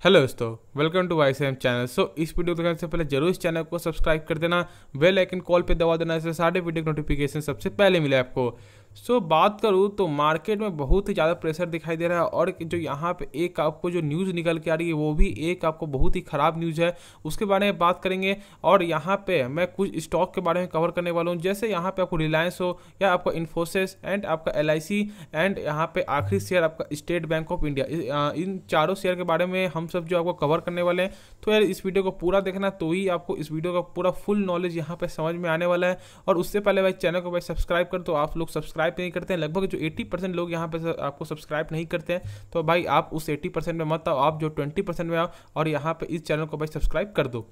Hello दोस्तों, welcome to YCM channel. इस video को देखने से पहले जरूर इस चैनल को सब्सक्राइब कर देना, बेल आइकन कॉल पे दबा देना, इससे सारे वीडियो की नोटिफिकेशन सबसे पहले मिले आपको। बात करूँ तो मार्केट में बहुत ही ज़्यादा प्रेशर दिखाई दे रहा है और जो यहाँ पे एक आपको जो न्यूज़ निकल के आ रही है वो भी एक आपको बहुत ही ख़राब न्यूज़ है, उसके बारे में बात करेंगे। और यहाँ पे मैं कुछ स्टॉक के बारे में कवर करने वाला हूँ, जैसे यहाँ पे आपको रिलायंस हो या आपका इन्फोसिस एंड आपका LIC एंड यहाँ पे आखिरी शेयर आपका स्टेट बैंक ऑफ इंडिया, इन चारों शेयर के बारे में हम सब जो आपको कवर करने वाले हैं। तो यार इस वीडियो को पूरा देखना, तो ही आपको इस वीडियो का पूरा फुल नॉलेज यहाँ पे समझ में आने वाला है। और उससे पहले भाई चैनल को भाई सब्सक्राइब कर, तो आप लोग सब्सक्राइब नहीं करते हैं, लगभग जो 80% लोग यहाँ पे आपको सब्सक्राइब नहीं करते हैं, तो भाई आप उस 80% में मत आओ, आप जो 20% में आओ और यहाँ पे इस चैनल को भाई सब्सक्राइब कर दो।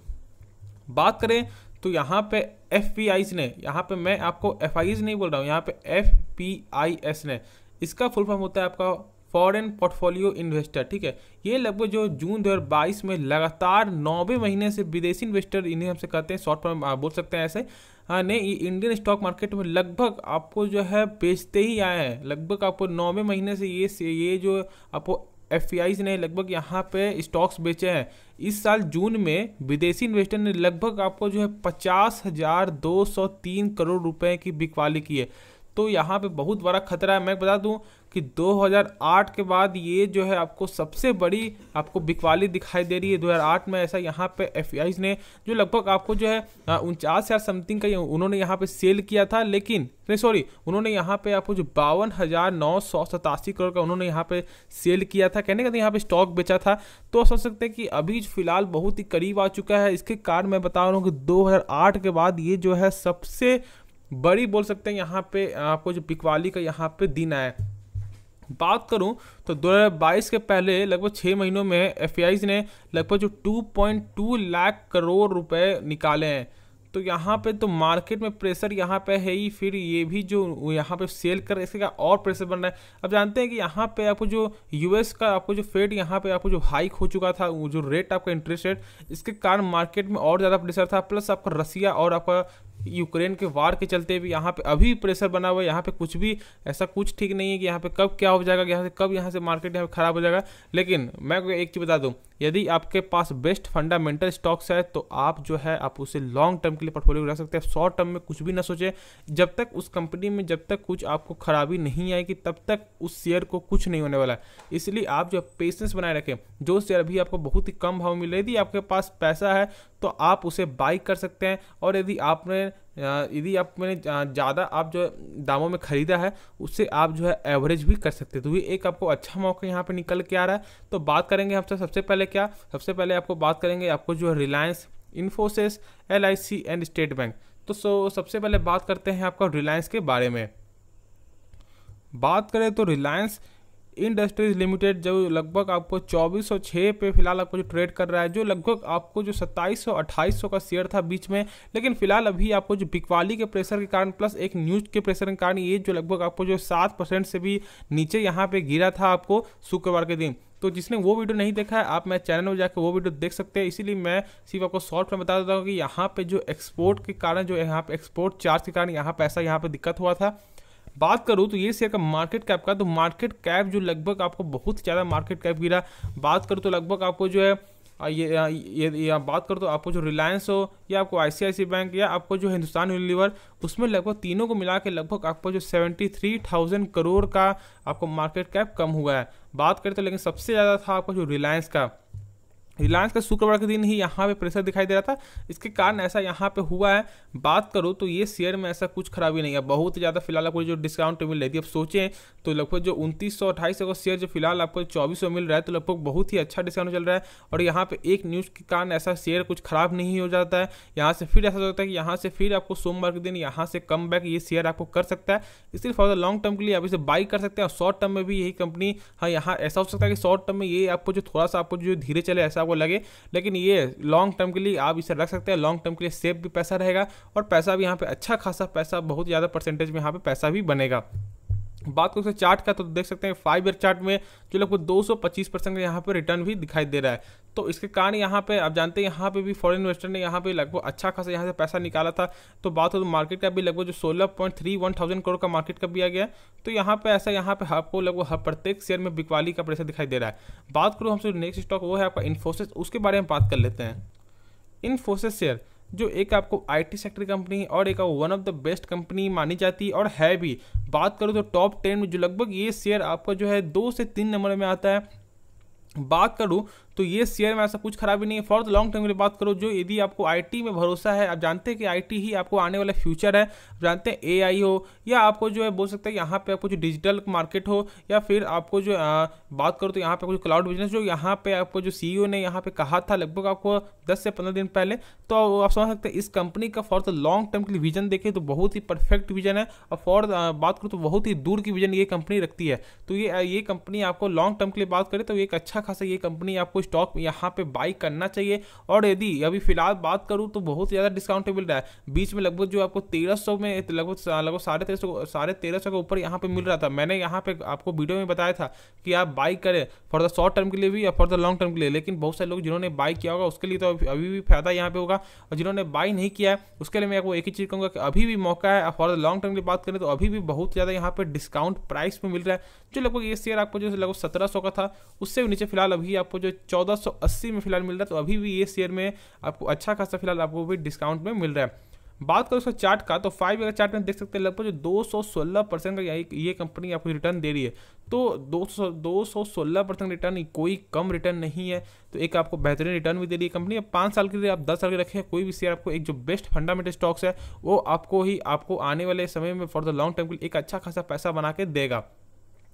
बात करें तो यहाँ पे FPIs ने, यहाँ पे मैं आपको FIs नहीं बोल रहा हूँ, यहाँ पे FPIs ने, इसका फुल फॉर्म होता है आपका फॉरेन पोर्टफोलियो इन्वेस्टर। ठीक है, ये लगभग जो जून 2022 में लगातार 9वें महीने से विदेशी इन्वेस्टर, इन्हें हमसे कहते हैं, शॉर्ट फॉर्म बोल सकते हैं ऐसे, ने ये इंडियन स्टॉक मार्केट में लगभग आपको जो है बेचते ही आए हैं। लगभग आपको 9वें महीने से ये जो आपको FPIs ने लगभग यहाँ पे स्टॉक्स बेचे हैं। इस साल जून में विदेशी इन्वेस्टर ने लगभग आपको जो है 50,203 करोड़ रुपए की बिकवाली की है। तो यहाँ पे बहुत बड़ा खतरा है। मैं बता दूं कि 2008 के बाद ये जो है आपको सबसे बड़ी आपको बिकवाली दिखाई दे रही है 2008 में। ऐसा यहाँ पे FPIs ने जो लगभग आपको जो है 49,000 समथिंग का उन्होंने यहाँ पे सेल किया था, लेकिन सॉरी उन्होंने यहाँ पे आपको जो 52,987 करोड़ का उन्होंने यहाँ पे सेल किया था, कहने का यहाँ पे स्टॉक बेचा था। तो सोच सकते हैं कि अभी फिलहाल बहुत ही करीब आ चुका है। इसके कारण मैं बता रहा हूँ कि 2008 के बाद ये जो है सबसे बड़ी बोल सकते हैं यहाँ पे आपको जो बिकवाली का यहाँ पे दिन आया। बात करूं तो 2022 के पहले लगभग 6 महीनों में FPIs ने लगभग जो 2.2 लाख करोड़ रुपए निकाले हैं। तो यहाँ पे तो मार्केट में प्रेशर यहाँ पे है ही, फिर ये भी जो यहाँ पे सेल कर इसके का और प्रेशर बन रहा है। अब जानते हैं कि यहाँ पे आपको जो US का आपको जो फेड यहाँ पे आपको जो हाइक हो चुका था, वो जो रेट आपका इंटरेस्ट रेट, इसके कारण मार्केट में और ज़्यादा प्रेशर था। प्लस आपका रसिया और आपका यूक्रेन के वार के चलते भी यहाँ पे अभी प्रेशर बना हुआ है। यहाँ पे कुछ भी ऐसा कुछ ठीक नहीं है कि यहाँ पे कब क्या हो जाएगा, यहाँ से कब यहाँ से मार्केट यहाँ पे खराब हो जाएगा। लेकिन मैं एक चीज़ बता दूं, यदि आपके पास बेस्ट फंडामेंटल स्टॉक्स है तो आप जो है आप उसे लॉन्ग टर्म के लिए पोर्टफोलियो रख सकते हैं। शॉर्ट टर्म में कुछ भी ना सोचें। जब तक उस कंपनी में जब तक कुछ आपको खराबी नहीं आएगी तब तक उस शेयर को कुछ नहीं होने वाला है। इसलिए आप जो पेशेंस बनाए रखें। जो शेयर अभी आपको बहुत ही कम भाव मिल रही, यदि आपके पास पैसा है तो आप उसे बाई कर सकते हैं। और यदि आपने ज़्यादा आप जो दामों में ख़रीदा है उससे आप जो है एवरेज भी कर सकते हैं। तो ये एक आपको अच्छा मौका यहाँ पे निकल के आ रहा है। तो बात करेंगे हमसे सबसे पहले आपको बात करेंगे आपको जो है Reliance, Infosys, LIC and state bank. तो सबसे पहले बात करते हैं आपका रिलायंस के बारे में। बात करें तो रिलायंस इंडस्ट्रीज लिमिटेड जो लगभग आपको 2406 पे फिलहाल आपको जो ट्रेड कर रहा है, जो लगभग आपको जो 2700-2800 का शेयर था बीच में। लेकिन फिलहाल अभी आपको जो बिकवाली के प्रेशर के कारण प्लस एक न्यूज के प्रेशर के कारण ये जो लगभग आपको जो 7% से भी नीचे यहाँ पे गिरा था आपको शुक्रवार के दिन। तो जिसने वो वीडियो नहीं देखा है आप मैं चैनल में जाकर वो वीडियो देख सकते हैं। इसीलिए मैं सिर्फ आपको शॉर्ट में बता देता हूँ कि यहाँ पे जो एक्सपोर्ट के कारण, जो यहाँ पे एक्सपोर्ट चार्ज के कारण यहाँ पैसा यहाँ पे दिक्कत हुआ था। बात करूँ तो ये शेयर का मार्केट कैप का, तो मार्केट कैप जो लगभग आपको बहुत ज़्यादा मार्केट कैप गिरा। बात करूँ तो लगभग आपको जो है ये बात करो तो आपको जो रिलायंस हो या आपको ICICI बैंक या आपको जो हिंदुस्तान यूनिलीवर, उसमें लगभग तीनों को मिला के लगभग आपको जो 73,000 करोड़ का आपको मार्केट कैप कम हुआ है। बात करें तो लेकिन सबसे ज़्यादा था आपको जो रिलायंस का शुक्रवार के दिन ही यहाँ पे प्रेशर दिखाई दे रहा था, इसके कारण ऐसा यहाँ पे हुआ है। बात करूँ तो ये शेयर में ऐसा कुछ खराबी नहीं है, बहुत ही ज़्यादा फिलहाल आपको जो डिस्काउंट मिल रही थी। अब सोचें तो लगभग जो 2928 का शेयर जो फिलहाल आपको 2400 मिल रहा है, तो लगभग बहुत ही अच्छा डिस्काउंट चल रहा है। और यहाँ पे एक न्यूज़ के कारण ऐसा शेयर कुछ खराब नहीं हो जाता है। यहाँ से फिर ऐसा होता है कि यहाँ से फिर आपको सोमवार के दिन यहाँ से कम बैक ये शेयर आपको कर सकता है। इसलिए फॉर द लॉन्ग टर्म के लिए आप इसे बाई कर सकते हैं। और शॉर्ट टर्म में भी यही कंपनी, हाँ यहाँ ऐसा हो सकता है कि शॉर्ट टर्म में ये आपको जो थोड़ा सा आपको जो धीरे चले ऐसा आपको लगे, लेकिन ये लॉन्ग टर्म के लिए आप इसे रख सकते हैं। लॉन्ग टर्म के लिए सेफ भी पैसा रहेगा और पैसा भी यहाँ पे अच्छा खासा पैसा, बहुत ज़्यादा परसेंटेज में यहाँ पे पैसा भी बनेगा। बात करें चार्ट का तो देख सकते हैं 5 ईयर चार्ट में जो लगभग 225% का यहाँ पे रिटर्न भी दिखाई दे रहा है। तो इसके कारण यहाँ पे आप जानते हैं यहाँ पे भी फॉरेन इन्वेस्टर ने यहाँ पे लगभग अच्छा खासा यहाँ से पैसा निकाला था। तो बात हो तो मार्केट का भी लगभग जो 16.31 करोड़ का मार्केट कैप भी आ गया। तो यहाँ पे ऐसा यहाँ पे आपको लगभग प्रत्येक शेयर में बिकवाली का प्रेशर दिखाई दे रहा है। बात करूँ हमसे नेक्स्ट स्टॉक वो है आपका इन्फोसिस, उसके बारे में बात कर लेते हैं। इन्फोसिस शेयर जो एक आपको आईटी सेक्टर कंपनी और एक one of the best company मानी जाती है और है भी। बात करो तो टॉप 10 में जो लगभग ये शेयर आपका जो है 2 से 3 नंबर में आता है। बात करूं तो ये शेयर में ऐसा कुछ खराबी नहीं है। फॉर द लॉन्ग टर्म के लिए बात करो, जो यदि आपको आईटी में भरोसा है, आप जानते हैं कि आईटी ही आपको आने वाला फ्यूचर है। आप जानते हैं एआई हो या आपको जो है बोल सकते हैं यहाँ पे आपको जो डिजिटल मार्केट हो या फिर आपको जो बात करो तो यहाँ पे कुछ क्लाउड बिजनेस, जो यहाँ पे आपको जो सीईओ ने यहाँ पे कहा था लगभग आपको 10 से 15 दिन पहले, तो आप समझ सकते हैं इस कंपनी का फॉर द लॉन्ग टर्म के लिए विजन देखें तो बहुत ही परफेक्ट विजन है। और फॉर बात करो तो बहुत ही दूर की विजन ये कंपनी रखती है। तो ये कंपनी आपको लॉन्ग टर्म के लिए बात करें तो एक अच्छा खासा ये कंपनी आपको स्टॉक यहाँ पे बाई करना चाहिए। और यदि अभी फिलहाल बात करूँ तो बहुत ज़्यादा डिस्काउंट मिल रहा है। बीच में लगभग जो आपको 1300 में लगभग 1350 के ऊपर यहाँ पे मिल रहा था। मैंने यहाँ पे आपको वीडियो में बताया था कि आप बाई करें फॉर द शॉर्ट टर्म के लिए भी या फॉर द लॉन्ग टर्म के लिए। लेकिन बहुत सारे लोग जिन्होंने बाई किया होगा उसके लिए तो अभी भी फायदा यहाँ पे होगा, और जिन्होंने बाई नहीं किया है उसके लिए मैं आपको एक ही चीज़ कहूँगा कि अभी भी मौका है। फॉर द लॉन्ग टर्म की बात करें तो अभी भी बहुत ज़्यादा यहाँ पे डिस्काउंट प्राइस में मिल रहा है। जो लगभग ये शेयर आपको जो लगभग 1700 का था उससे भी नीचे फिलहाल अभी आपको जो 1480 में फिलहाल मिल रहा है। तो अभी भी ये शेयर में आपको अच्छा खासा फिलहाल आपको भी डिस्काउंट में मिल रहा है। बात करो उसका चार्ट का तो 5 ईयर चार्ट में देख सकते हैं लगभग जो 216% का ये कंपनी आपको रिटर्न दे रही है। तो 216% रिटर्न कोई कम रिटर्न नहीं है। तो एक आपको बेहतरीन रिटर्न भी दे रही है कंपनी। 5 साल के लिए आप 10 साल के रखें कोई भी शेयर, आपको एक जो बेस्ट फंडामेंटल स्टॉक्स है वो आपको आने वाले समय में फॉर द लॉन्ग टर्म के लिए एक अच्छा खासा पैसा बना के देगा।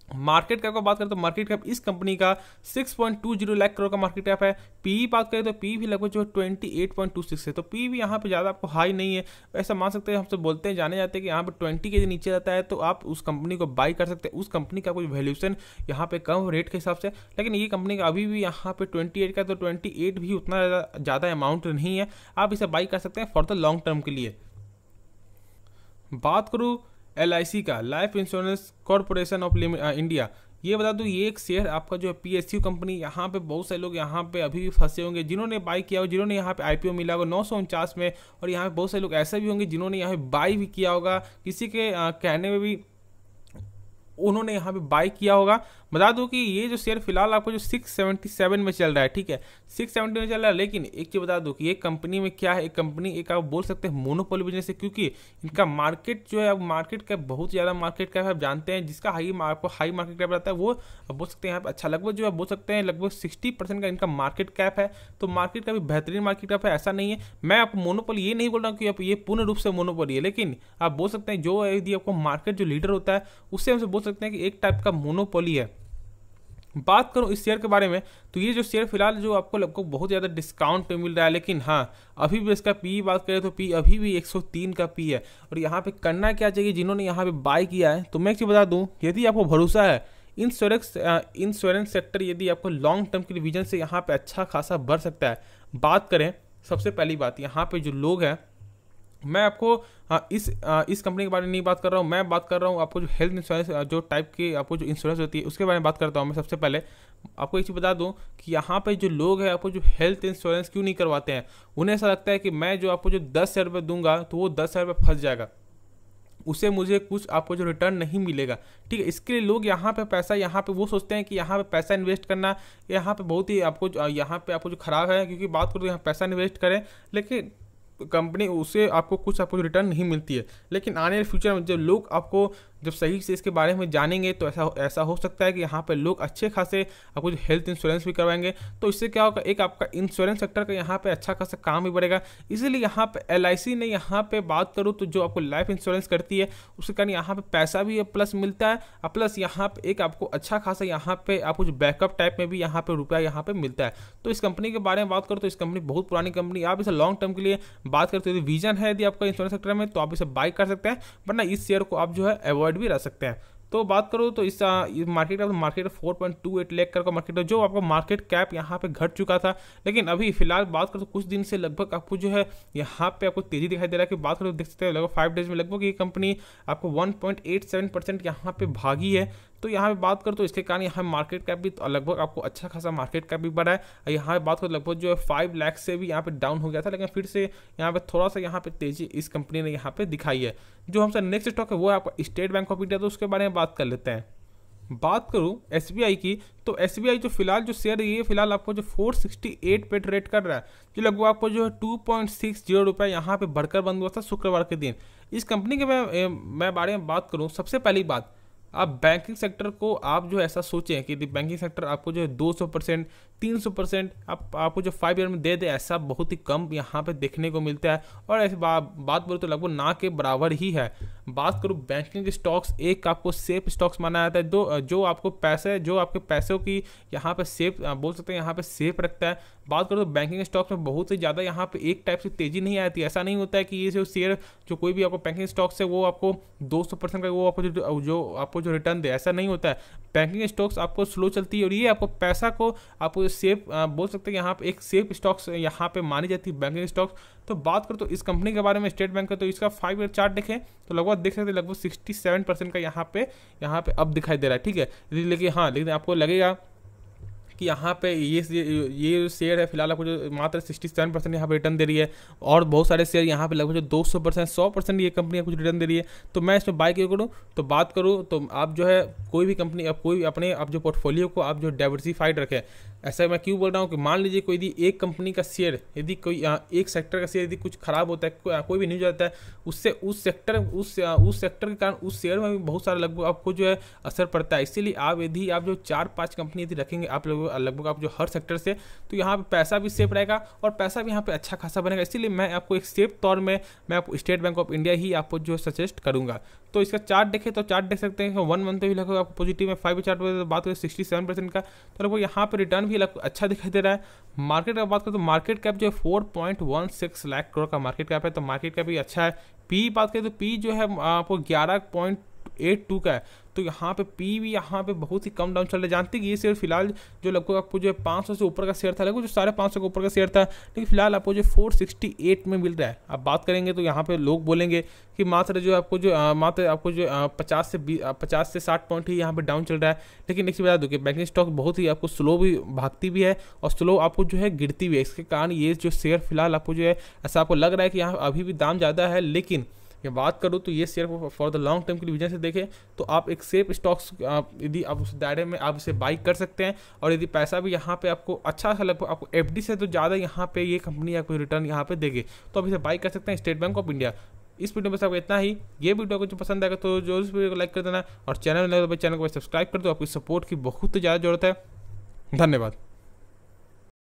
मार्केट कैप का बात करें तो मार्केट कैप इस कंपनी का 6.20 लाख करोड़ का मार्केट कैप है। पी बात करें तो पी भी लगभग जो 28.26 है। तो पी भी यहाँ पे ज़्यादा आपको हाई नहीं है। ऐसा मान सकते हैं, हमसे बोलते हैं जाने जाते हैं कि यहाँ पे 20 के नीचे रहता है तो आप उस कंपनी को बाई कर सकते हैं। उस कंपनी का कुछ वैल्यूएशन यहाँ पे कम रेट के हिसाब से, लेकिन ये कंपनी का अभी भी यहाँ पे 28 का, तो 28 भी उतना ज़्यादा अमाउंट नहीं है। आप इसे बाई कर सकते हैं फॉर द लॉन्ग टर्म के लिए। बात करूँ LIC का, life insurance corporation of India, ये बता दूं ये एक शेयर आपका जो है PSU कंपनी। यहाँ पे बहुत से लोग यहाँ पे अभी भी फंसे होंगे जिन्होंने बाई किया हो, जिन्होंने यहाँ पे IPO मिला होगा 949 में, और यहाँ पे बहुत से लोग ऐसे भी होंगे जिन्होंने यहाँ पे बाई भी किया होगा, किसी के कहने में भी उन्होंने यहाँ पे बाई किया होगा। बता दूं कि ये जो शेयर फिलहाल आपको जो 677 में चल रहा है, ठीक है 670 में चल रहा है। लेकिन एक चीज़ बता दूं कि ये कंपनी में क्या है, एक कंपनी एक आप बोल सकते हैं मोनोपोली बिजनेस है, क्योंकि इनका मार्केट जो है अब मार्केट कैप बहुत ज़्यादा मार्केट कैप है। आप जानते हैं जिसका आपको हाई मार्केट कैप रहता है वो अब बोल सकते हैं यहाँ पे अच्छा लगभग जो है बोल सकते हैं लगभग 60% का इनका मार्केट कैप है। तो मार्केट का भी बेहतरीन मार्केट कैप है, ऐसा नहीं है। मैं आपको मोनोपोली ये नहीं बोल रहा हूँ कि आप ये पूर्ण रूप से मोनोपोली है, लेकिन आप बोल सकते हैं जो यदि आपको मार्केट जो लीडर होता है उससे हमसे बोल सकते हैं कि एक टाइप का मोनोपोली है। बात करूं इस शेयर के बारे में तो ये जो शेयर फिलहाल जो आपको लगभग बहुत ज़्यादा डिस्काउंट पे मिल रहा है, लेकिन हाँ अभी भी इसका पी बात करें तो पी अभी भी 103 का पी है। और यहाँ पे करना क्या चाहिए जिन्होंने यहाँ पे बाई किया है, तो मैं एक चीज़ बता दूं, यदि आपको भरोसा है इंश्योरेंस सेक्टर यदि आपको लॉन्ग टर्म के विजन से यहाँ पे अच्छा खासा बढ़ सकता है। बात करें सबसे पहली बात यहाँ पे जो लोग हैं, मैं आपको इस कंपनी के बारे में नहीं बात कर रहा हूँ, मैं बात कर रहा हूँ आपको जो हेल्थ इंश्योरेंस जो टाइप की आपको जो इंश्योरेंस होती है उसके बारे में बात करता हूँ। मैं सबसे पहले आपको एक चीज़ बता दूं कि यहाँ पे जो लोग हैं आपको जो हेल्थ इंश्योरेंस क्यों नहीं करवाते हैं, उन्हें ऐसा लगता है कि मैं जो आपको जो 10,000 रुपये दूंगा तो वो 10,000 रुपये फंस जाएगा, उसे मुझे कुछ आपको जो रिटर्न नहीं मिलेगा। ठीक है, इसके लिए लोग यहाँ पे पैसा यहाँ पे वो सोचते हैं कि यहाँ पे पैसा इन्वेस्ट करना यहाँ पे बहुत ही आपको यहाँ पे आपको जो खराब है, क्योंकि बात करो तो यहाँ पैसा इन्वेस्ट करें लेकिन कंपनी उसे आपको कुछ आपको रिटर्न नहीं मिलती है। लेकिन आने वाले फ्यूचर में जब लोग आपको जब सही से इसके बारे में जानेंगे तो ऐसा हो सकता है कि यहाँ पे लोग अच्छे खासे आपको जो हेल्थ इंश्योरेंस भी करवाएंगे। तो इससे क्या होगा, एक आपका इंश्योरेंस सेक्टर का यहाँ पे अच्छा खासा काम भी बढ़ेगा। इसीलिए यहाँ पे LIC ने यहाँ पे बात करूँ तो जो आपको लाइफ इंश्योरेंस करती है उसके कारण यहाँ पे पैसा भी प्लस मिलता है, प्लस यहाँ पे एक आपको अच्छा खासा यहाँ पे आपको जो बैकअप टाइप में भी यहाँ पे रुपया यहाँ पे मिलता है। तो इस कंपनी के बारे में बात करो तो इस कंपनी बहुत पुरानी कंपनी, आप इसे लॉन्ग टर्म के लिए बात करते हो, विजन है यदि आपका इंश्योरेंस सेक्टर में तो आप इसे बाई कर सकते हैं, वरना इस शेयर को आप जो है अवॉइड भी रह सकते हैं। तो बात करो तो इस मार्केट का 4.28 लाख करोड़ का मार्केट है, जो आपको मार्केट कैप यहाँ पे घट चुका था। लेकिन अभी फिलहाल बात करो तो कुछ दिन से लगभग आपको जो है यहाँ पे आपको तेजी दिखाई दे रहा है कि बात करो देख सकते हैं लगभग 5 डेज में लगभग ये कंपनी आपको 1.87% यहाँ पे भागी है। तो यहाँ पे बात करो तो इसके कारण यहाँ मार्केट कैप भी लगभग आपको अच्छा खासा मार्केट कैप भी बढ़ा है। यहाँ पे बात करो लगभग जो है 5 लाख से भी यहाँ पे डाउन हो गया था, लेकिन फिर से यहाँ पे थोड़ा सा यहाँ पे तेजी इस कंपनी ने यहाँ पे दिखाई है। जो हमसे नेक्स्ट स्टॉक है वो है आपका स्टेट बैंक ऑफ इंडिया, तो उसके बारे में बात कर लेते हैं। बात करूं एसबीआई की, तो एसबीआई जो फिलहाल जो शेयर है ये फिलहाल आपको जो 468 पे ट्रेड कर रहा है, जो लगभग आपको जो है 2.60 रुपये यहाँ पे बढ़कर बंद हुआ था शुक्रवार के दिन। इस कंपनी के मैं बारे में बात करूं, सबसे पहली बात आप बैंकिंग सेक्टर को आप जो ऐसा सोचें कि बैंकिंग सेक्टर आपको जो है 200% 300% आपको जो 5 ईयर में दे दे, ऐसा बहुत ही कम यहाँ पे देखने को मिलता है। और ऐसी बात बोलो तो लगभग ना के बराबर ही है। बात करूँ बैंकिंग स्टॉक्स, एक आपको सेफ स्टॉक्स माना जाता है, दो जो आपके पैसों की यहाँ पे सेफ बोल सकते हैं, यहाँ पे सेफ रखता है। बात करो तो बैंकिंग स्टॉक्स में बहुत ही ज़्यादा यहाँ पे एक टाइप से तेजी नहीं आती। ऐसा नहीं होता है कि ये जो शेयर जो कोई भी आपको बैंकिंग स्टॉक्स है वो आपको 200% का वो आपको जो रिटर्न दे, ऐसा नहीं होता है। बैंकिंग स्टॉक्स आपको स्लो चलती है और ये आपको पैसा को आपको सेफ बोल सकते हैं, यहाँ पे एक सेफ स्टॉक्स यहाँ पे मानी जाती है बैंकिंग स्टॉक्स। तो बात करो तो इस कंपनी के बारे में स्टेट बैंक का, तो इसका 5 ईयर चार्ट देखें तो लगभग देख सकते हैं लगभग 67% का यहाँ पे अब दिखाई दे रहा है, ठीक है। लेकिन आपको लगेगा कि यहाँ पे ये शेयर है फिलहाल आपको जो मात्र 67% यहाँ पे रिटर्न दे रही है, और बहुत सारे शेयर यहाँ पे लगभग जो 200% 100% ये कंपनी कुछ रिटर्न दे रही है। तो मैं इसमें बाय क्यों करूँ, तो बात करूँ तो आप जो है कोई भी कंपनी अपने आप जो पोर्टफोलियो को आप जो डाइवर्सिफाइड रखें। ऐसा मैं क्यों बोल रहा हूँ कि मान लीजिए कोई यदि एक कंपनी का शेयर, यदि कोई एक सेक्टर का शेयर यदि कुछ खराब होता है, कोई भी न्यूज आता है, उससे उस सेक्टर के कारण उस शेयर में भी बहुत सारा लगभग आपको जो है असर पड़ता है। इसीलिए यदि आप जो 4-5 कंपनी यदि रखेंगे आप लगभग आप जो हर सेक्टर से, तो यहाँ पे पैसा भी सेफ रहेगा और पैसा भी यहाँ पे अच्छा खासा बनेगा। इसीलिए मैं आपको एक सेफ तौर में मैं आपको स्टेट बैंक ऑफ इंडिया ही आपको जो सजेस्ट करूँगा। तो इसका चार्ट देखें तो चार्ट देख सकते हैं 1 मंथ भी लगभग आपको पॉजिटिव में, 5 चार्ट पर बात करें 67% का, तो लगभग यहाँ पे रिटर्न भी अच्छा दिखाई दे रहा है। मार्केट का बात करें तो मार्केट कैप जो है 4.16 लाख करोड़ का मार्केट कैप है, तो मार्केट कैप भी अच्छा है। पी बात करें तो पी जो है आपको 11.82 का है, तो यहाँ पे पी भी यहाँ पे बहुत ही कम डाउन चल रहा है। जानते कि ये शेयर फिलहाल जो लगभग आपको जो है 500 से ऊपर का शेयर था, लगभग जो 550 के ऊपर का शेयर था, लेकिन फिलहाल आपको जो 468 में मिल रहा है। अब बात करेंगे तो यहाँ पे लोग बोलेंगे कि मात्र आपको जो 50 से 60 पॉइंट ही यहाँ पे डाउन चल रहा है। लेकिन एक चीज़ बता दूँ कि बैंकिंग स्टॉक बहुत ही आपको स्लो भी भागती भी है और स्लो आपको जो है गिरती भी है। इसके कारण ये जो शेयर फिलहाल आपको जो है ऐसा आपको लग रहा है कि यहाँ अभी भी दाम ज़्यादा है, लेकिन ये बात करूँ तो ये शेयर को फॉर द लॉन्ग टर्म की विजन से देखें तो आप एक सेफ स्टॉक्स यदि आप उस दायरे में आप इसे बाई कर सकते हैं। और यदि पैसा भी यहाँ पे आपको अच्छा सा लगभग आपको एफडी से तो ज़्यादा यहाँ पे ये कंपनी आपको रिटर्न यहाँ पे देगी, तो आप इसे बाई कर सकते हैं स्टेट बैंक ऑफ इंडिया। इस वीडियो में आपको इतना ही। ये वीडियो को जो पसंद आएगा तो जो इस वीडियो को लाइक कर देना और चैनल को सब्सक्राइब कर दो। आपकी सपोर्ट की बहुत ज़्यादा जरूरत है। धन्यवाद।